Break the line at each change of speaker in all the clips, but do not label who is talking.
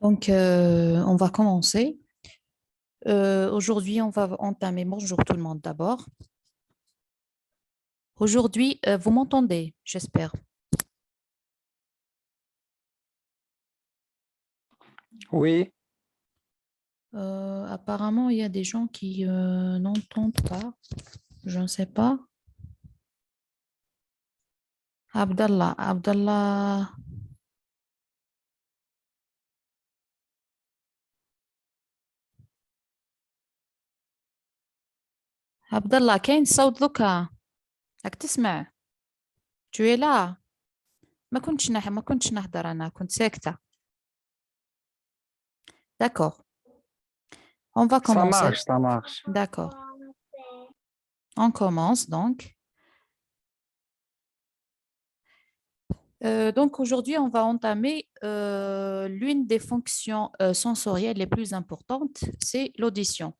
On va commencer. Aujourd'hui, on va entamer. Bonjour tout le monde d'abord. Aujourd'hui, vous m'entendez, j'espère.
Oui,
Apparemment, il y a des gens qui n'entendent pas. Je ne sais pas. Abdallah, Abdallah, كاين صوت ذكا. راك تسمع؟ Tu es là. ما كنتش نهدر أنا كنت ساكتة. D'accord. On va
ça
commencer.
marche, ça marche.
D'accord. On commence donc. Donc aujourd'hui, on va entamer l'une des fonctions sensorielles les plus importantes, c'est l'audition.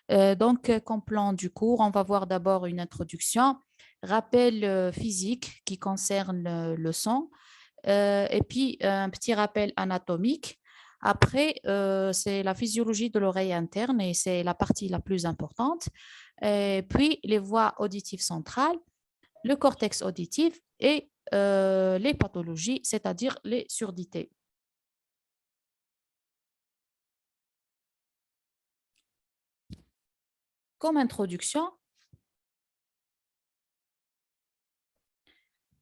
Comme plan du cours, on va voir d'abord une introduction, rappel physique qui concerne le son, et puis un petit rappel anatomique. Après, c'est la physiologie de l'oreille interne et c'est la partie la plus importante. Et puis les voies auditives centrales, le cortex auditif et les pathologies, c'est-à-dire les surdités. Comme introduction,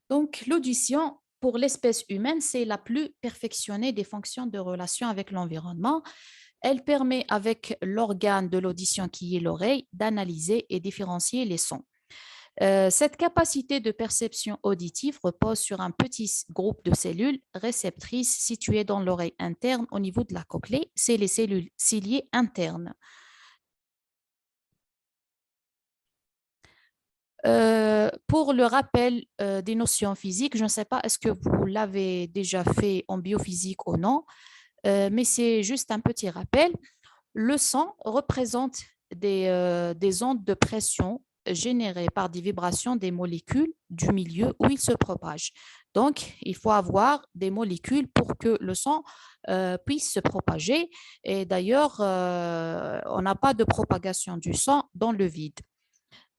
donc l'audition pour l'espèce humaine, c'est la plus perfectionnée des fonctions de relation avec l'environnement. Elle permet, avec l'organe de l'audition qui est l'oreille, d'analyser et différencier les sons. Cette capacité de perception auditive repose sur un petit groupe de cellules réceptrices situées dans l'oreille interne au niveau de la cochlée. C'est les cellules ciliées internes. Pour le rappel des notions physiques, je ne sais pas, est-ce que vous l'avez déjà fait en biophysique ou non, mais c'est juste un petit rappel. Le son représente des ondes de pression générées par des vibrations des molécules du milieu où il se propage. Donc, il faut avoir des molécules pour que le son puisse se propager. Et d'ailleurs, on n'a pas de propagation du son dans le vide.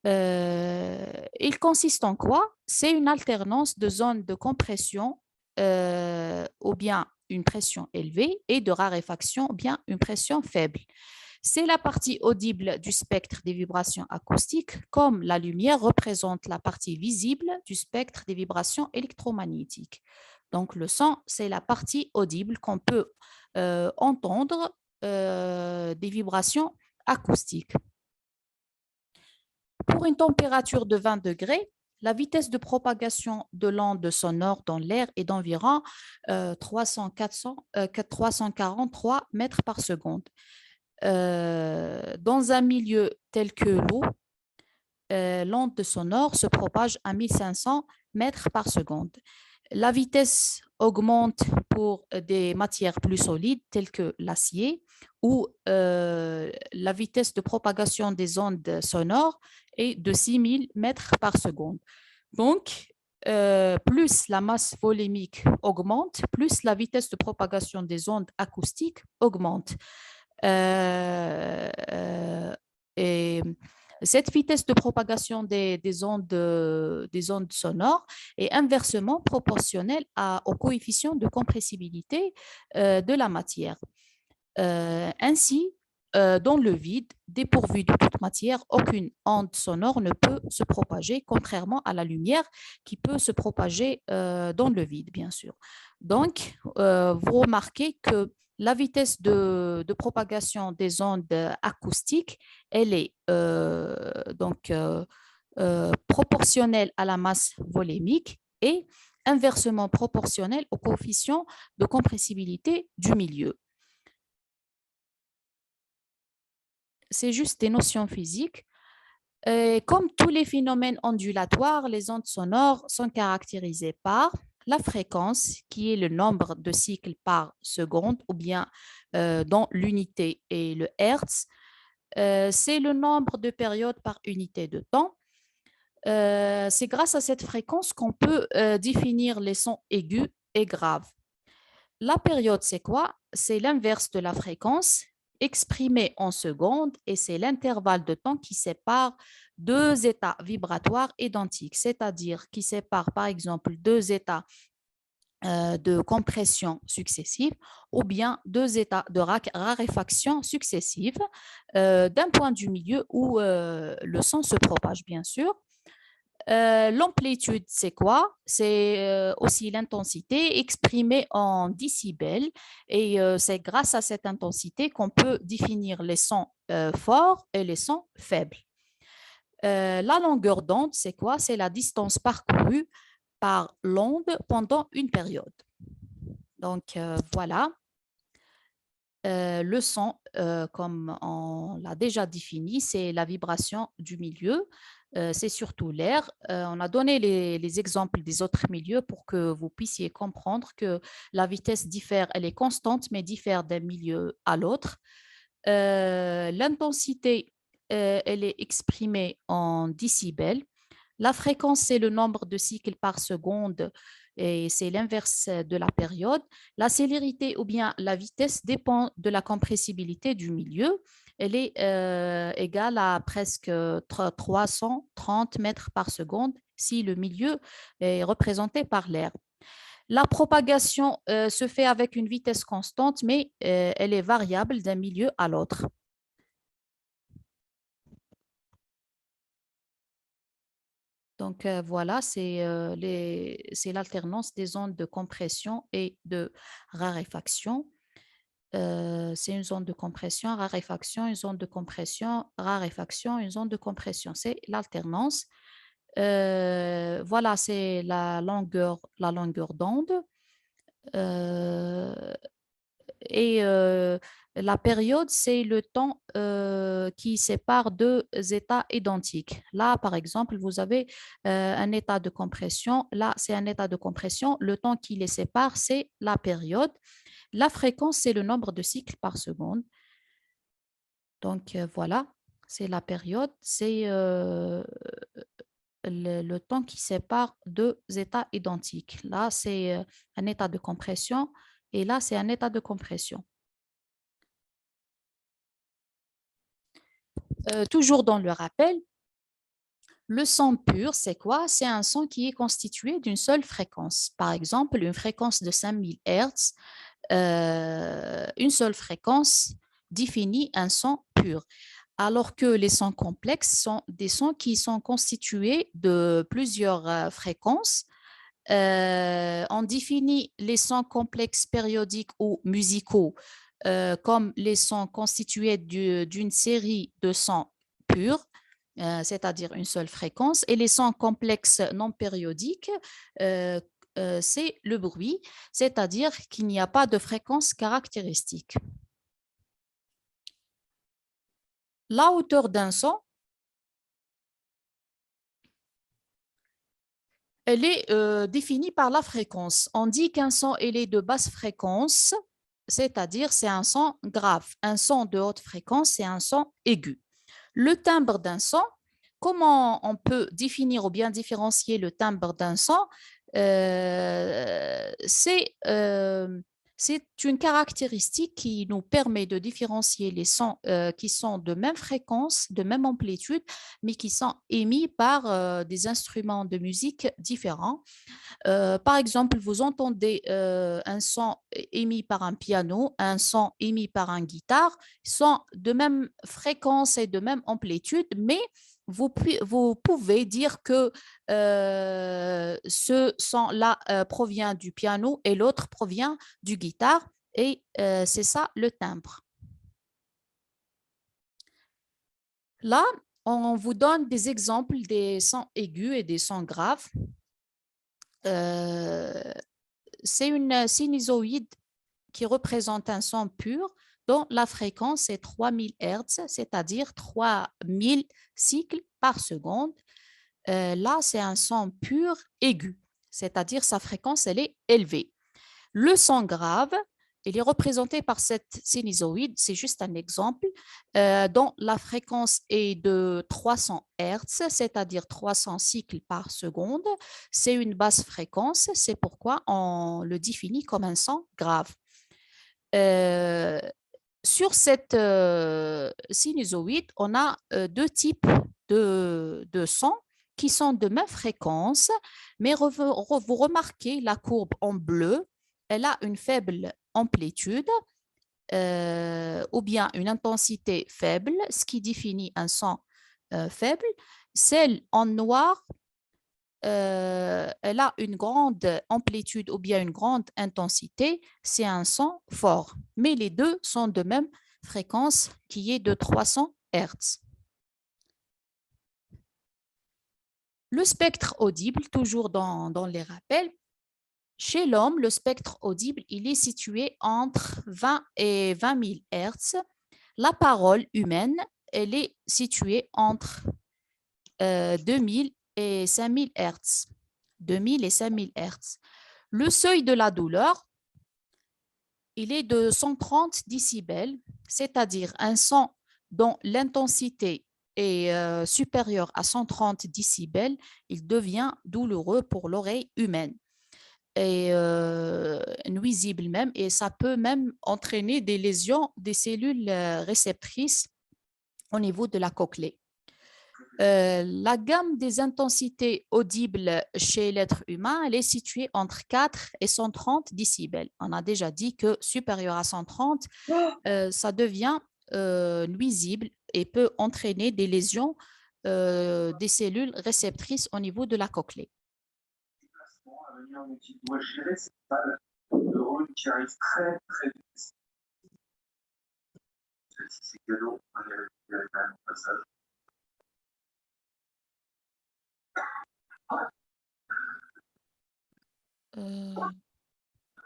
Il consiste en quoi? C'est une alternance de zones de compression ou bien une pression élevée et de raréfaction ou bien une pression faible. C'est la partie audible du spectre des vibrations acoustiques, comme la lumière représente la partie visible du spectre des vibrations électromagnétiques. Donc le son, c'est la partie audible qu'on peut entendre des vibrations acoustiques. Pour une température de 20 degrés, la vitesse de propagation de l'onde sonore dans l'air est d'environ 343 mètres par seconde. Dans un milieu tel que l'eau, l'onde sonore se propage à 1500 mètres par seconde. La vitesse augmente pour des matières plus solides telles que l'acier, où la vitesse de propagation des ondes sonores est de 6000 mètres par seconde. Donc, plus la masse volémique augmente, plus la vitesse de propagation des ondes acoustiques augmente. Et cette vitesse de propagation des ondes sonores est inversement proportionnelle au coefficient de compressibilité de la matière. Ainsi, dans le vide, dépourvu de toute matière, aucune onde sonore ne peut se propager, contrairement à la lumière qui peut se propager dans le vide, bien sûr. Donc, vous remarquez que la vitesse de propagation des ondes acoustiques, elle est proportionnelle à la masse volémique et inversement proportionnelle au coefficient de compressibilité du milieu. C'est juste des notions physiques. Et comme tous les phénomènes ondulatoires, les ondes sonores sont caractérisées par la fréquence, qui est le nombre de cycles par seconde, ou bien dans l'unité et le hertz. C'est le nombre de périodes par unité de temps. C'est grâce à cette fréquence qu'on peut définir les sons aigus et graves. La période, c'est quoi? C'est l'inverse de la fréquence exprimée en secondes et c'est l'intervalle de temps qui sépare deux états vibratoires identiques, c'est-à-dire qui sépare par exemple deux états de compression successive ou bien deux états de raréfaction successive d'un point du milieu où le son se propage, bien sûr. L'amplitude, c'est quoi? C'est aussi l'intensité exprimée en décibels et c'est grâce à cette intensité qu'on peut définir les sons forts et les sons faibles. La longueur d'onde, c'est quoi? C'est la distance parcourue par l'onde pendant une période. Donc voilà, le son, comme on l'a déjà défini, c'est la vibration du milieu, c'est surtout l'air. On a donné les exemples des autres milieux pour que vous puissiez comprendre que la vitesse diffère, elle est constante, mais diffère d'un milieu à l'autre. L'intensité, elle est exprimée en décibels. La fréquence, c'est le nombre de cycles par seconde et c'est l'inverse de la période. La célérité ou bien la vitesse dépend de la compressibilité du milieu. Elle est égale à presque 330 mètres par seconde si le milieu est représenté par l'air. La propagation se fait avec une vitesse constante, mais elle est variable d'un milieu à l'autre. Donc voilà, c'est l'alternance des ondes de compression et de raréfaction. C'est une zone de compression, raréfaction, une zone de compression, raréfaction, une zone de compression. C'est l'alternance. Voilà, c'est la longueur d'onde. Euh, et la période, c'est le temps qui sépare deux états identiques. Là, par exemple, vous avez un état de compression. Là, c'est un état de compression. Le temps qui les sépare, c'est la période. La fréquence, c'est le nombre de cycles par seconde. Donc, voilà, c'est la période. C'est le temps qui sépare deux états identiques. Là, c'est un état de compression et là, c'est un état de compression. Toujours dans le rappel, le son pur, c'est quoi? C'est un son qui est constitué d'une seule fréquence. Par exemple, une fréquence de 5000 Hz, une seule fréquence définit un son pur. Alors que les sons complexes sont des sons qui sont constitués de plusieurs fréquences. On définit les sons complexes périodiques ou musicaux comme les sons constitués d'une série de sons purs, c'est-à-dire une seule fréquence, et les sons complexes non périodiques, euh, c'est le bruit, c'est-à-dire qu'il n'y a pas de fréquence caractéristique. La hauteur d'un son, elle est définie par la fréquence. On dit qu'un son est de basse fréquence, c'est-à-dire c'est un son grave. Un son de haute fréquence, c'est un son aigu. Le timbre d'un son, comment on peut définir ou bien différencier le timbre d'un son? Euh, c'est euh, c'est une caractéristique qui nous permet de différencier les sons qui sont de même fréquence, de même amplitude, mais qui sont émis par des instruments de musique différents. Par exemple, vous entendez un son émis par un piano, un son émis par un guitare, ils sont de même fréquence et de même amplitude, mais vous pouvez dire que ce son-là provient du piano et l'autre provient du guitare, et c'est ça le timbre. Là, on vous donne des exemples des sons aigus et des sons graves. Euh, c'est une sinusoïde qui représente un son pur dont la fréquence est 3000 Hz, c'est-à-dire 3000 cycles par seconde. Là, c'est un son pur aigu, c'est-à-dire sa fréquence, elle est élevée. Le son grave, il est représenté par cette sinusoïde, c'est juste un exemple, dont la fréquence est de 300 Hz, c'est-à-dire 300 cycles par seconde. C'est une basse fréquence, c'est pourquoi on le définit comme un son grave. Euh, sur cette sinusoïde, on a deux types de sons qui sont de même fréquence, mais vous remarquez la courbe en bleu, elle a une faible amplitude ou bien une intensité faible, ce qui définit un son faible. Celle en noir, elle a une grande amplitude ou bien une grande intensité, c'est un son fort. Mais les deux sont de même fréquence qui est de 300 Hz. Le spectre audible, toujours dans les rappels, chez l'homme, le spectre audible, il est situé entre 20 et 20 000 Hz. La parole humaine, elle est située entre 2000 et 5000 Hz. 2000 et 5000 Hz. Le seuil de la douleur, il est de 130 décibels, c'est-à-dire un son dont l'intensité est supérieure à 130 décibels, il devient douloureux pour l'oreille humaine et nuisible même, et ça peut même entraîner des lésions des cellules réceptrices au niveau de la cochlée. La gamme des intensités audibles chez l'être humain, elle est située entre 4 et 130 décibels. On a déjà dit que supérieur à 130, ça devient nuisible et peut entraîner des lésions des cellules réceptrices au niveau de la cochlée.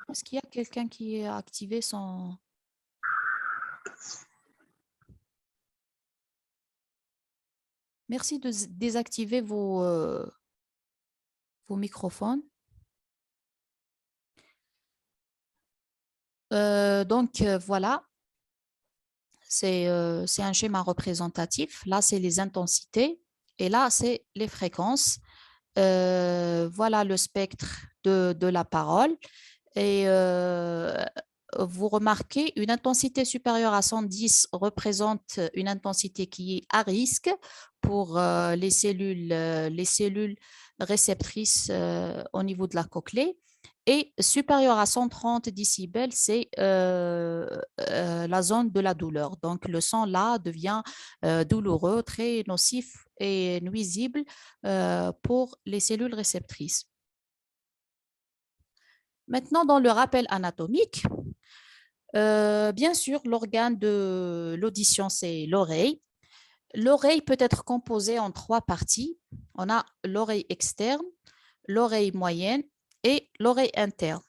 Est-ce qu'il y a quelqu'un qui a activé son... Merci de désactiver vos microphones. Voilà, c'est un schéma représentatif. Là, c'est les intensités et là, c'est les fréquences. Voilà le spectre de la parole. Et vous remarquez, une intensité supérieure à 110 représente une intensité qui est à risque pour les cellules réceptrices au niveau de la cochlée. Et supérieure à 130 décibels, c'est la zone de la douleur. Donc, le son là devient douloureux, très nocif et nuisible pour les cellules réceptrices. Maintenant, dans le rappel anatomique, bien sûr, l'organe de l'audition, c'est l'oreille. L'oreille peut être composée en trois parties. On a l'oreille externe, l'oreille moyenne et l'oreille interne.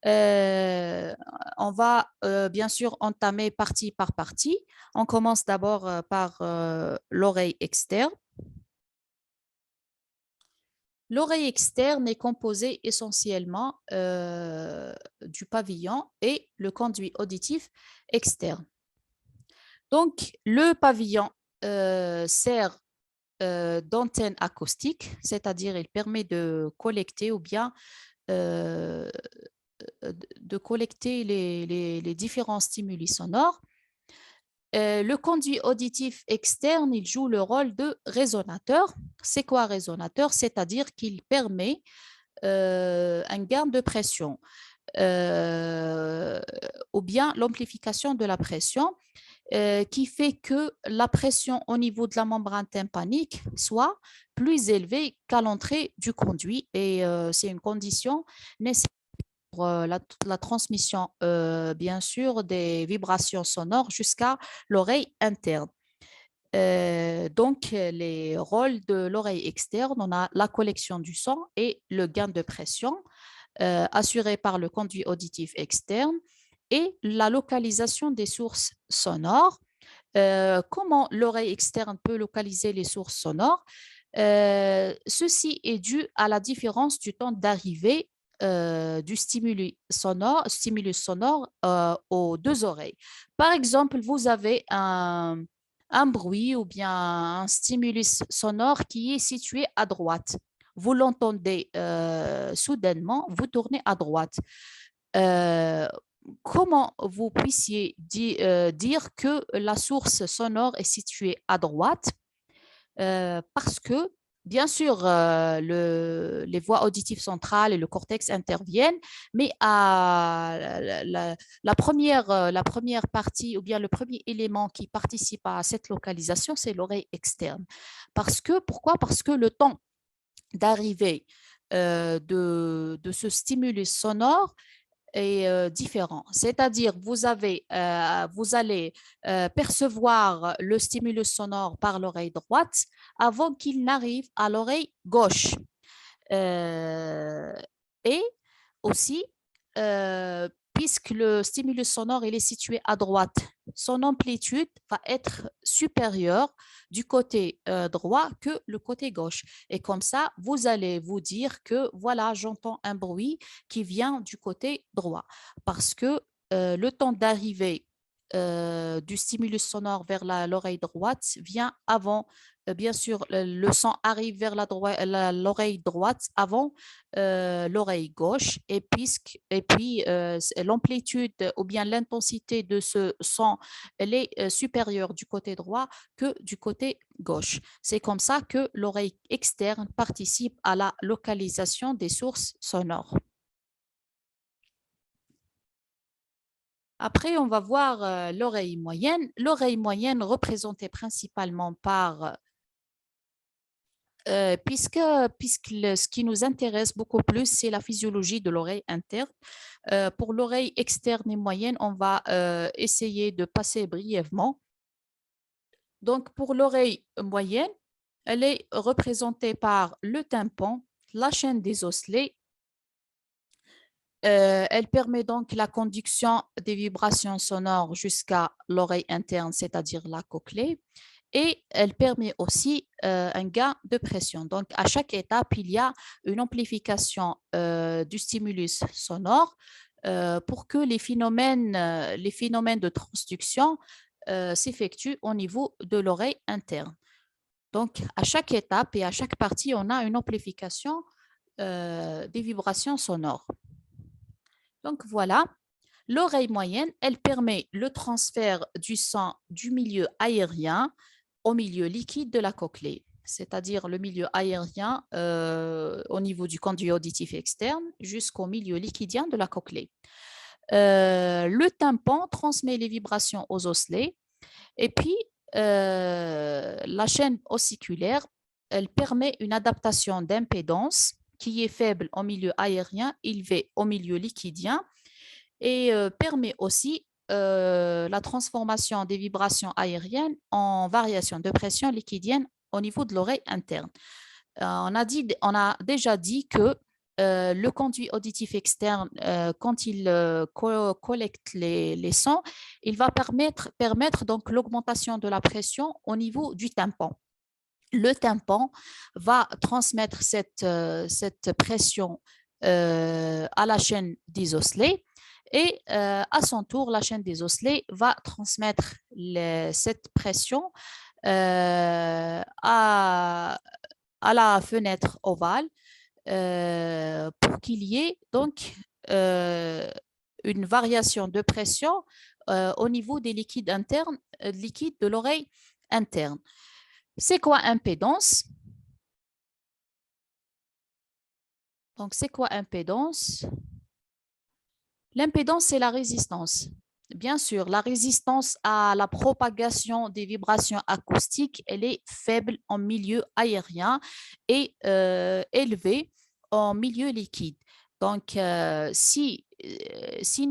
On va bien sûr entamer partie par partie. On commence d'abord par l'oreille externe. L'oreille externe est composée essentiellement du pavillon et le conduit auditif externe. Donc, le pavillon sert d'antenne acoustique, c'est-à-dire il permet de collecter ou bien de collecter les différents stimuli sonores. Le conduit auditif externe, il joue le rôle de résonateur. C'est quoi résonateur? C'est-à-dire qu'il permet un gain de pression ou bien l'amplification de la pression qui fait que la pression au niveau de la membrane tympanique soit plus élevée qu'à l'entrée du conduit et c'est une condition nécessaire pour la transmission, bien sûr, des vibrations sonores jusqu'à l'oreille interne. Donc, les rôles de l'oreille externe, on a la collection du son et le gain de pression assuré par le conduit auditif externe et la localisation des sources sonores. Comment l'oreille externe peut localiser les sources sonores? Ceci est dû à la différence du temps d'arrivée du stimulus sonore aux deux oreilles. Par exemple, vous avez un bruit ou bien un stimulus sonore qui est situé à droite. Vous l'entendez soudainement, vous tournez à droite. Euh, Comment vous puissiez dire que la source sonore est située à droite? Parce que, bien sûr, les voies auditives centrales et le cortex interviennent, mais la première partie ou bien le premier élément qui participe à cette localisation, c'est l'oreille externe. Pourquoi? Parce que le temps d'arrivée de ce stimulus sonore est différent. C'est-à-dire, vous allez percevoir le stimulus sonore par l'oreille droite avant qu'il n'arrive à l'oreille gauche. Euh, et aussi, puisque le stimulus sonore il est situé à droite, son amplitude va être supérieure du côté droit que le côté gauche. Et comme ça, vous allez vous dire que voilà, j'entends un bruit qui vient du côté droit. Parce que le temps d'arrivée du stimulus sonore vers l'oreille droite vient avant. Bien sûr, le son arrive vers l'oreille droite avant l'oreille gauche et puis l'amplitude ou bien l'intensité de ce son elle est supérieure du côté droit que du côté gauche. C'est comme ça que l'oreille externe participe à la localisation des sources sonores. Après, on va voir l'oreille moyenne. L'oreille moyenne représentée principalement par ce qui nous intéresse beaucoup plus, c'est la physiologie de l'oreille interne. Pour l'oreille externe et moyenne, on va essayer de passer brièvement. Donc, pour l'oreille moyenne, elle est représentée par le tympan, la chaîne des osselets. Elle permet donc la conduction des vibrations sonores jusqu'à l'oreille interne, c'est-à-dire la cochlée. Et elle permet aussi un gain de pression. Donc, à chaque étape, il y a une amplification du stimulus sonore pour que les phénomènes de transduction s'effectuent au niveau de l'oreille interne. Donc, à chaque étape et à chaque partie, on a une amplification des vibrations sonores. Donc, voilà. L'oreille moyenne, elle permet le transfert du sang du milieu aérien au milieu liquide de la cochlée, c'est-à-dire le milieu aérien au niveau du conduit auditif externe jusqu'au milieu liquidien de la cochlée. Le tympan transmet les vibrations aux osselets et puis la chaîne ossiculaire, elle permet une adaptation d'impédance qui est faible au milieu aérien, élevée au milieu liquidien et permet aussi la transformation des vibrations aériennes en variations de pression liquidienne au niveau de l'oreille interne. On a déjà dit que le conduit auditif externe, quand il collecte les sons, il va permettre donc l'augmentation de la pression au niveau du tympan. Le tympan va transmettre cette pression à la chaîne des osselets et à son tour, la chaîne des osselets va transmettre cette pression à la fenêtre ovale pour qu'il y ait donc euh, une variation de pression au niveau des liquides internes, liquides de l'oreille interne. C'est quoi impédance? Donc, c'est quoi impédance? L'impédance, c'est la résistance. Bien sûr, la résistance à la propagation des vibrations acoustiques, elle est faible en milieu aérien et élevée en milieu liquide. Donc, s'il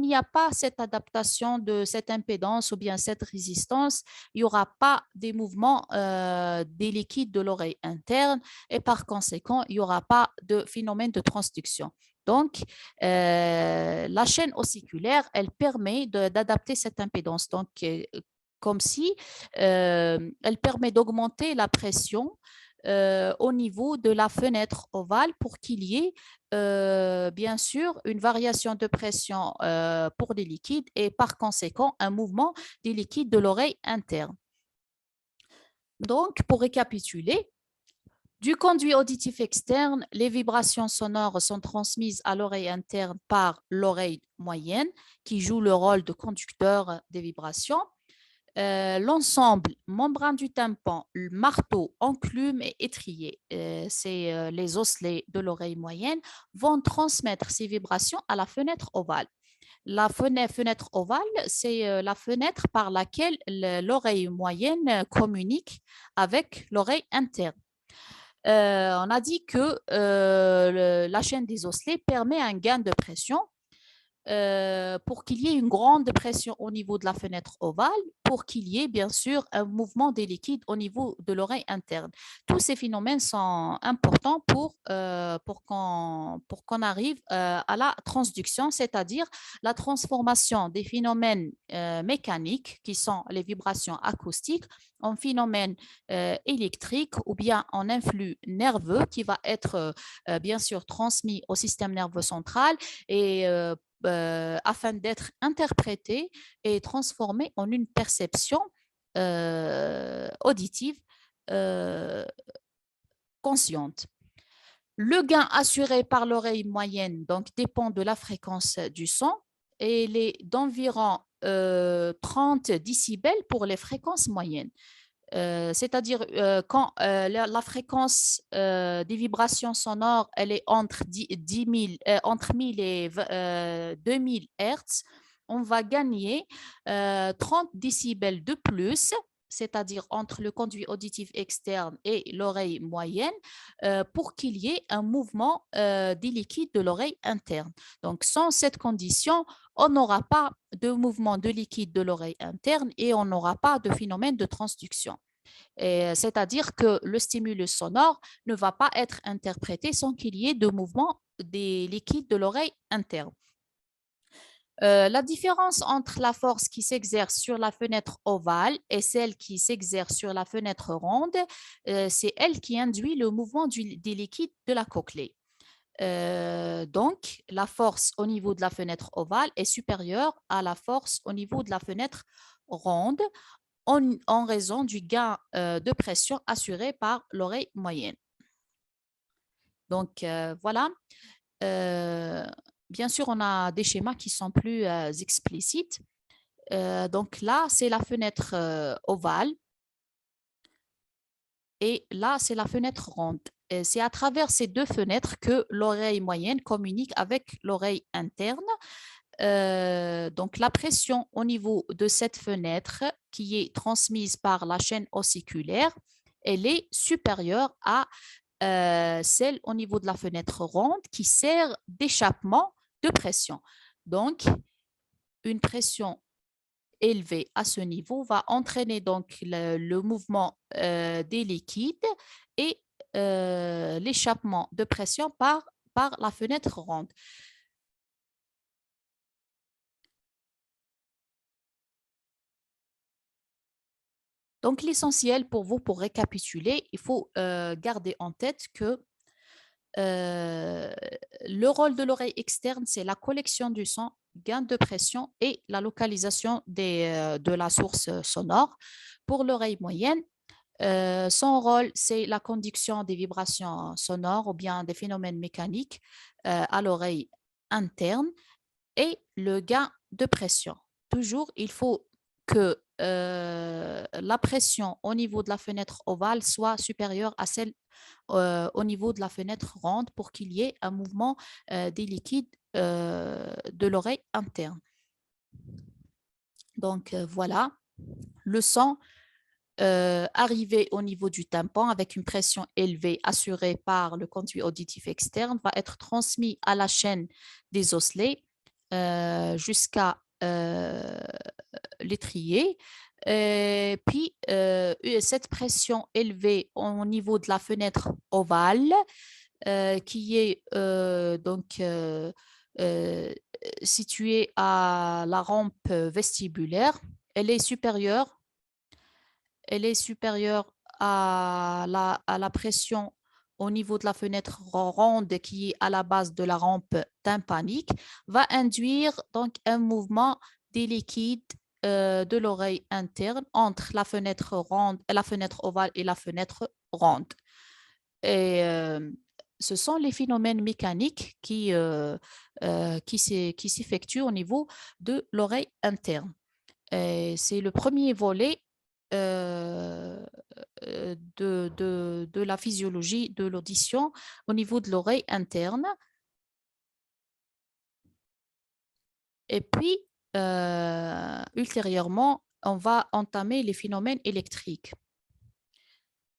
n'y a pas cette adaptation de cette impédance ou bien cette résistance, il n'y aura pas des mouvements des liquides de l'oreille interne et par conséquent, il n'y aura pas de phénomène de transduction. Donc, la chaîne ossiculaire, elle permet d'adapter cette impédance. Donc, comme si elle permet d'augmenter la pression au niveau de la fenêtre ovale pour qu'il y ait bien sûr une variation de pression pour les liquides et par conséquent un mouvement des liquides de l'oreille interne. Donc, pour récapituler, du conduit auditif externe, les vibrations sonores sont transmises à l'oreille interne par l'oreille moyenne qui joue le rôle de conducteur des vibrations. L'ensemble, membrane du tympan, marteau, enclume et étrier, c'est les osselets de l'oreille moyenne, vont transmettre ces vibrations à la fenêtre ovale. La fenêtre ovale, c'est la fenêtre par laquelle l'oreille moyenne communique avec l'oreille interne. On a dit que la chaîne des osselets permet un gain de pression pour qu'il y ait une grande pression au niveau de la fenêtre ovale, pour qu'il y ait bien sûr un mouvement des liquides au niveau de l'oreille interne. Tous ces phénomènes sont importants pour qu'on arrive à la transduction, c'est-à-dire la transformation des phénomènes mécaniques, qui sont les vibrations acoustiques, en phénomènes électriques ou bien en influx nerveux qui va être bien sûr transmis au système nerveux central et afin d'être interprété et transformé en une perception auditive consciente. Le gain assuré par l'oreille moyenne donc, dépend de la fréquence du son et il est d'environ 30 décibels pour les fréquences moyennes. C'est-à-dire quand la fréquence des vibrations sonores elle est entre 1000 et 2000 Hertz, on va gagner 30 décibels de plus, c'est-à-dire entre le conduit auditif externe et l'oreille moyenne, pour qu'il y ait un mouvement des liquides de l'oreille interne. Donc, sans cette condition, on n'aura pas de mouvement de liquide de l'oreille interne et on n'aura pas de phénomène de transduction. C'est-à-dire que le stimulus sonore ne va pas être interprété sans qu'il y ait de mouvement des liquides de l'oreille interne. La différence entre la force qui s'exerce sur la fenêtre ovale et celle qui s'exerce sur la fenêtre ronde, c'est elle qui induit le mouvement des liquides de la cochlée. Donc, la force au niveau de la fenêtre ovale est supérieure à la force au niveau de la fenêtre ronde en raison du gain de pression assuré par l'oreille moyenne. Donc, voilà. Bien sûr, on a des schémas qui sont plus explicites. Donc là, c'est la fenêtre ovale et là, c'est la fenêtre ronde. C'est à travers ces deux fenêtres que l'oreille moyenne communique avec l'oreille interne. Donc, la pression au niveau de cette fenêtre qui est transmise par la chaîne ossiculaire, elle est supérieure à celle au niveau de la fenêtre ronde qui sert d'échappement de pression. Donc, une pression élevée à ce niveau va entraîner donc le mouvement des liquides et l'échappement de pression par la fenêtre ronde. Donc, l'essentiel pour vous, pour récapituler, il faut garder en tête que le rôle de l'oreille externe, c'est la collection du son, gain de pression et la localisation de la source sonore. Pour l'oreille moyenne, son rôle, c'est la conduction des vibrations sonores ou bien des phénomènes mécaniques à l'oreille interne et le gain de pression. Toujours, il faut que la pression au niveau de la fenêtre ovale soit supérieure à celle au niveau de la fenêtre ronde pour qu'il y ait un mouvement des liquides de l'oreille interne. Donc voilà, le son arrivé au niveau du tympan avec une pression élevée assurée par le conduit auditif externe va être transmis à la chaîne des osselets jusqu'à l'étrier. Puis, cette pression élevée au niveau de la fenêtre ovale, qui est donc située à la rampe vestibulaire, elle est supérieure à la pression au niveau de la fenêtre ronde qui est à la base de la rampe tympanique va induire donc un mouvement des liquides de l'oreille interne entre la fenêtre ronde, la fenêtre ovale et la fenêtre ronde. Et ce sont les phénomènes mécaniques qui s'effectuent au niveau de l'oreille interne. C'est le premier volet de la physiologie de l'audition au niveau de l'oreille interne. Et puis, ultérieurement, on va entamer les phénomènes électriques.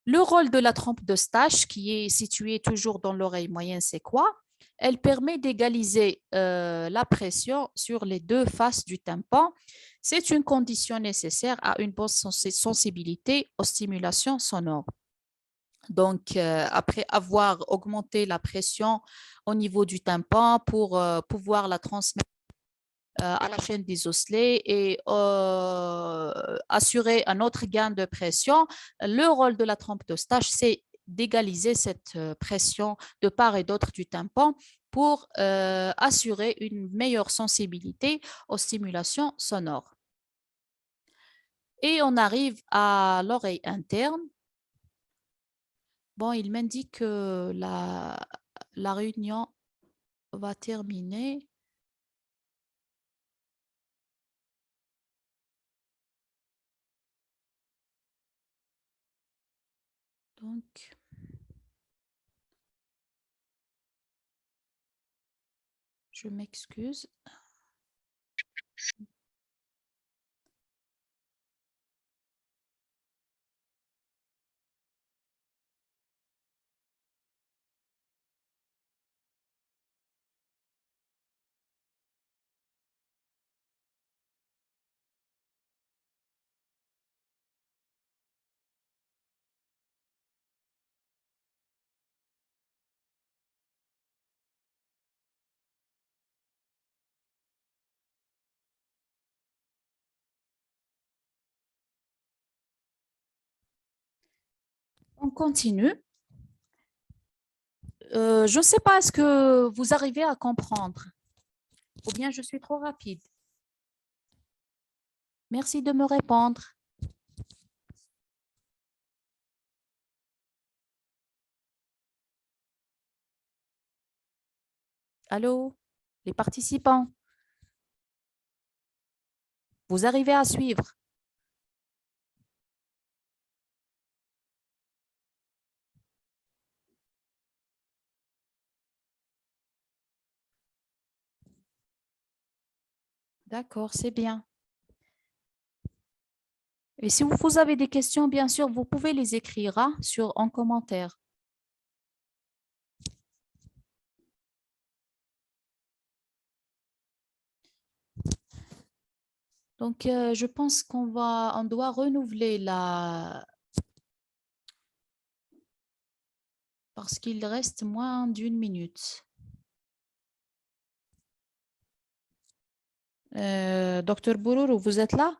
Le rôle de la trompe de Stache, qui est située toujours dans l'oreille moyenne, c'est quoi? Elle permet d'égaliser la pression sur les deux faces du tympan. C'est une condition nécessaire à une bonne sensibilité aux stimulations sonores. Donc, après avoir augmenté la pression au niveau du tympan pour pouvoir la transmettre à la chaîne des osselets et assurer un autre gain de pression, le rôle de la trompe d'Eustache, c'est d'égaliser cette pression de part et d'autre du tympan pour assurer une meilleure sensibilité aux stimulations sonores. Et on arrive à l'oreille interne. Bon, il m'indique que la réunion va terminer. Donc, je m'excuse. On continue. Je ne sais pas, est-ce que vous arrivez à comprendre ou bien je suis trop rapide? Merci de me répondre. Allô, les participants, vous arrivez à suivre? D'accord, c'est bien. Et si vous avez des questions, bien sûr, vous pouvez les écrire en commentaire. Donc, je pense on doit renouveler parce qu'il reste moins d'une minute. Docteur Bourourou, vous êtes là?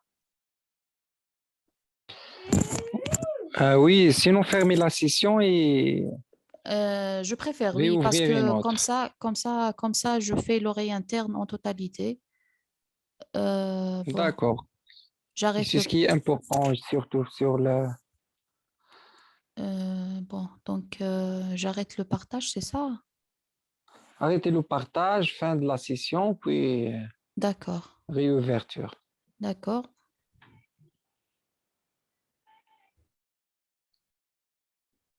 Oui, sinon fermer la session et
Je préfère, oui, parce
réouvrir une
que
autre.
comme ça, je fais l'oreille interne en totalité. Bon,
D'accord. Et
j'arrête
c'est
le.
ce qui est important, surtout sur le...
Bon, donc j'arrête le partage, c'est ça?
Arrêtez le partage, fin de la session, puis
D'accord,
réouverture.
d'accord.